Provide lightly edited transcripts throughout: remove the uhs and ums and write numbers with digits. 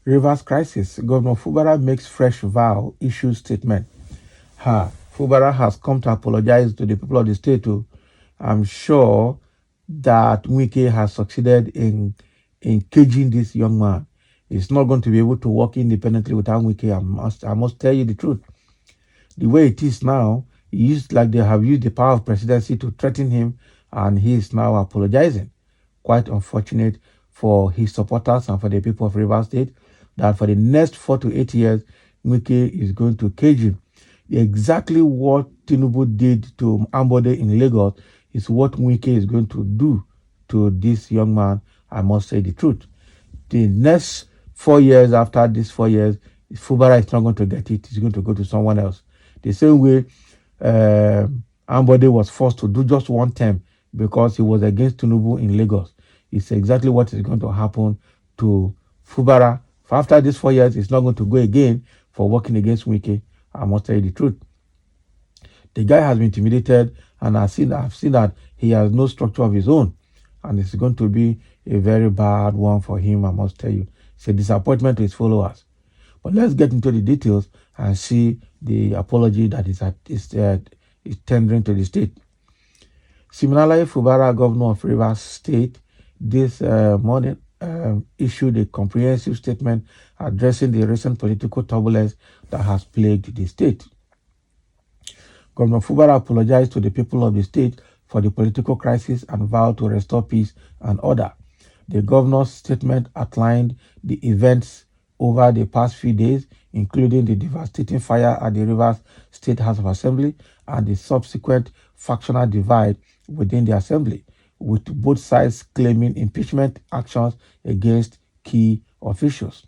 Rivers crisis. Governor Fubara makes fresh vow, issues statement. Fubara has come to apologize to the people of the state. I'm sure that Wike has succeeded in caging this young man. He's not going to be able to work independently without Wike. I must tell you the truth. The way it is now, they have used the power of presidency to threaten him, and he is now apologizing. Quite unfortunate for his supporters and for the people of Rivers State that for the next 4 to 8 years, Wike is going to cage him. Exactly what Tinubu did to Ambode in Lagos is what Wike is going to do to this young man. I must say the truth. The next 4 years, after these 4 years, Fubara is not going to get it. He's going to go to someone else. The same way Ambode was forced to do just one term because he was against Tinubu in Lagos. It's exactly what is going to happen to Fubara. After these 4 years, he's not going to go again for working against Wike. I must tell you the truth. The guy has been intimidated, and I've seen that he has no structure of his own, and it's going to be a very bad one for him. I must tell you, it's a disappointment to his followers. But let's get into the details and see the apology that is tendering to the state. Similarly, Fubara, governor of Rivers State, this morning issued a comprehensive statement addressing the recent political turbulence that has plagued the state. Governor Fubara apologized to the people of the state for the political crisis and vowed to restore peace and order. The governor's statement outlined the events over the past few days, including the devastating fire at the Rivers State House of Assembly and the subsequent factional divide within the assembly, with both sides claiming impeachment actions against key officials.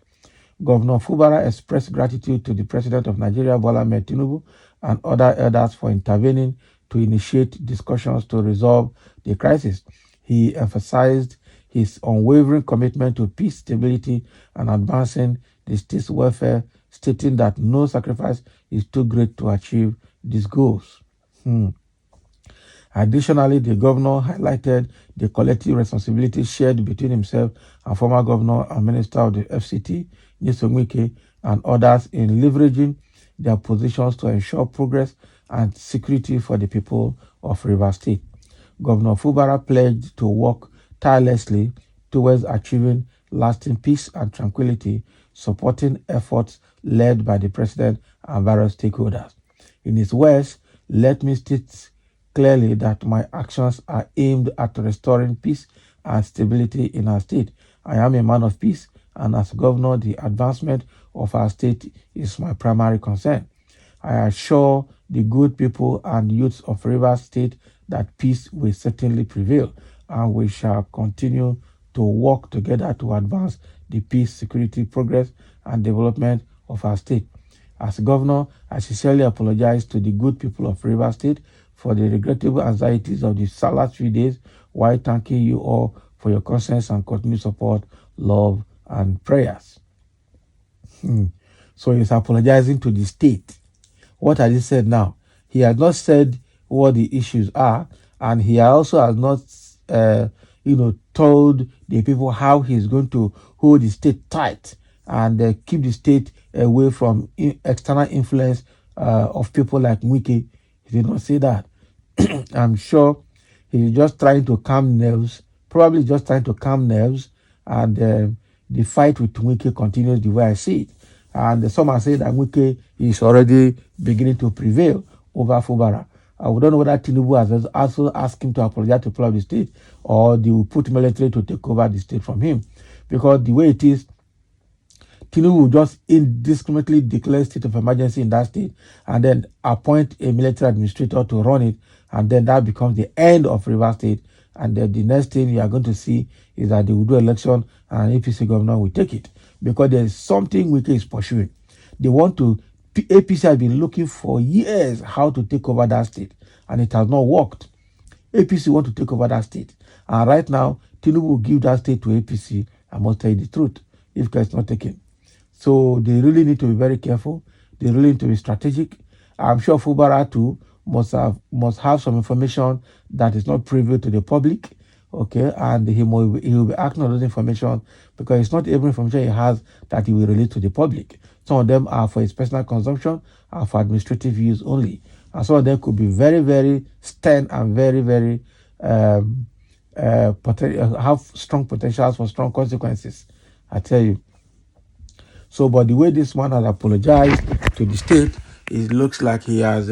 Governor Fubara expressed gratitude to the President of Nigeria, Bola Ahmed Tinubu, and other elders for intervening to initiate discussions to resolve the crisis. He emphasized his unwavering commitment to peace, stability, and advancing the state's welfare, stating that no sacrifice is too great to achieve these goals. Additionally, the governor highlighted the collective responsibility shared between himself and former governor and minister of the FCT, Nyesom Wike, and others in leveraging their positions to ensure progress and security for the people of Rivers State. Governor Fubara pledged to work tirelessly towards achieving lasting peace and tranquility, supporting efforts led by the president and various stakeholders. In his words, let me state clearly that my actions are aimed at restoring peace and stability in our state. I am a man of peace, and as governor, the advancement of our state is my primary concern. I assure the good people and youths of Rivers State that peace will certainly prevail, and we shall continue to work together to advance the peace, security, progress, and development of our state. As governor, I sincerely apologize to the good people of Rivers State for the regrettable anxieties of the last few days, while thanking you all for your concerns and continued support, love, and prayers. So he's apologizing to the state. What has he said now? He has not said what the issues are, and he also has not, told the people how he's going to hold the state tight and keep the state away from external influence of people like Wike. He did not say that. I'm sure he's just trying to calm nerves, probably just trying to calm nerves, and the fight with Wike continues the way I see it. And some are saying that Wike is already beginning to prevail over Fubara. We don't know whether Tinubu has also asked him to apologize to people of the state, or they will put military to take over the state from him. Because the way it is, Tinubu will just indiscriminately declare state of emergency in that state and then appoint a military administrator to run it, and then that becomes the end of Rivers State. And then the next thing you are going to see is that they will do election and an APC governor will take it, because there is something Wike is pursuing. They want to, APC has been looking for years how to take over that state, and it has not worked. APC want to take over that state, and right now Tinubu will give that state to APC. I must tell you the truth, if it's not taken. So they really need to be very careful. They really need to be strategic. I'm sure Fubara too must have some information that is not privy to the public, Okay, and he will be acting on those information because it's not every information he has that he will release to the public. Some of them are for his personal consumption and for administrative use only, and some of them could be very, very stern and very, very um, have strong potentials for strong consequences. I tell you. So, but the way this man has apologized to the state, it looks like he has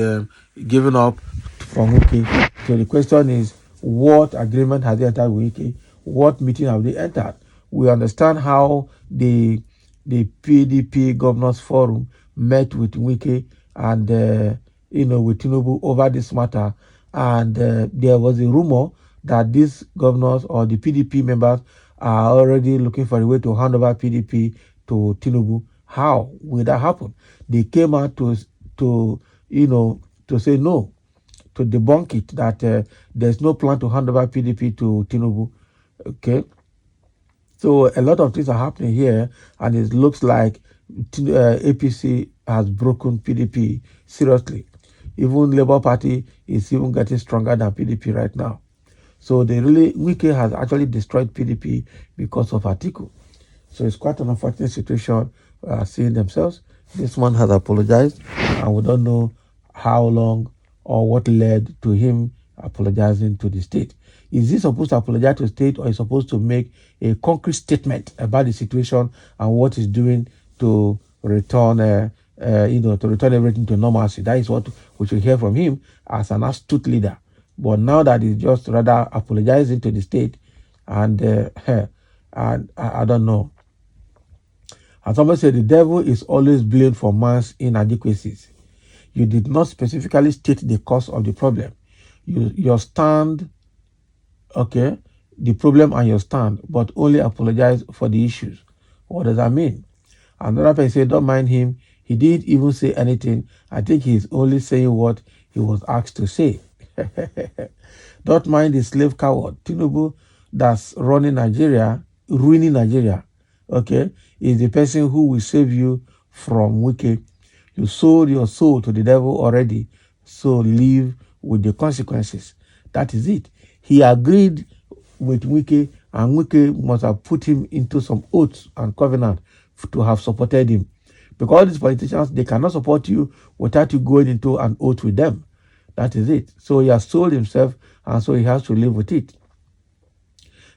given up from Wiki. So the question is, what agreement has he entered with Wiki? What meeting have they entered? We understand how the PDP Governors Forum met with Wiki and with Tinubu over this matter, and there was a rumor that these governors or the PDP members are already looking for a way to hand over PDP to Tinubu. How will that happen? They came out to to say no, to debunk it that there's no plan to hand over PDP to Tinubu. Okay, so a lot of things are happening here, and it looks like APC has broken PDP seriously. Even Labour Party is even getting stronger than PDP right now. So Wike has actually destroyed PDP because of Atiku. So it's quite an unfortunate situation seeing themselves. This one has apologized, and we don't know how long or what led to him apologizing to the state. Is he supposed to apologize to the state, or is supposed to make a concrete statement about the situation and what he's doing to return, to return everything to normalcy? That is what we should hear from him as an astute leader. But now that he's just rather apologizing to the state, and and I don't know. And somebody said the devil is always blamed for man's inadequacies. You did not specifically state the cause of the problem. Your stand, okay, the problem and your stand, but only apologize for the issues. What does that mean? Another person said, don't mind him. He didn't even say anything. I think he's only saying what he was asked to say. Don't mind the slave coward. Tinubu that's ruining Nigeria, okay, is the person who will save you from wicked. You sold your soul to the devil already, so live with the consequences. That is it. He agreed with Wike, and Wike must have put him into some oaths and covenant to have supported him. Because these politicians, they cannot support you without you going into an oath with them. That is it. So he has sold himself, and so he has to live with it.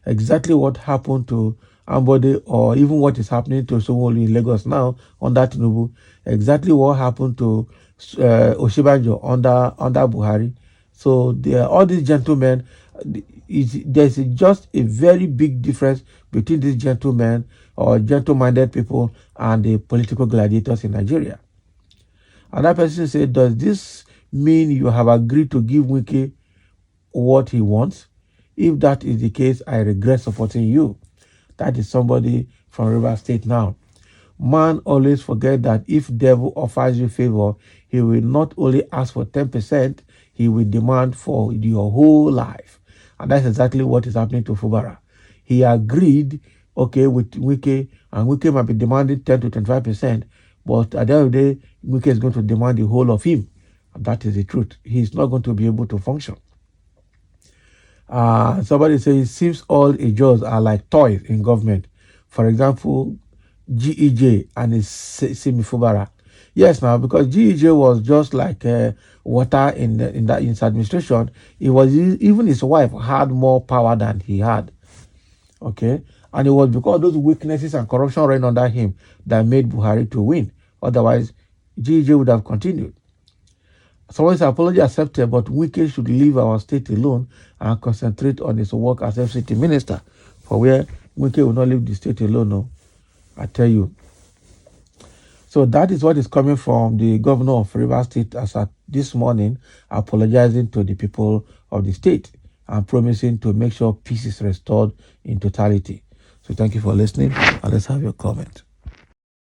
Exactly what happened to Ambode, or even what is happening to Somolu in Lagos now under Tinubu, exactly what happened to Oshibanjo under Buhari. So all these gentlemen, there's just a very big difference between these gentlemen or gentle-minded people and the political gladiators in Nigeria. Another person said, does this mean you have agreed to give Wike what he wants? If that is the case, I regret supporting you. That is somebody from River State now. Man always forget that if devil offers you favor, he will not only ask for 10%, he will demand for your whole life. And that's exactly what is happening to Fubara. He agreed, okay, with Wike, and Wike might be demanding 10 to 25%, but at the end of the day, Wike is going to demand the whole of him. And that is the truth. He's not going to be able to function. Somebody says it seems all jobs are like toys in government. For example, GEJ and his Simi Fubara. Yes, now because GEJ was just like water in his administration. It was even his wife had more power than he had. Okay, and it was because of those weaknesses and corruption running under him that made Buhari to win. Otherwise, GEJ would have continued. Someone's apology accepted, but Wike should leave our state alone and concentrate on his work as FCT minister. For where Wike will not leave the state alone, no, I tell you. So that is what is coming from the governor of River State as at this morning, apologizing to the people of the state and promising to make sure peace is restored in totality. So thank you for listening, and let's have your comment.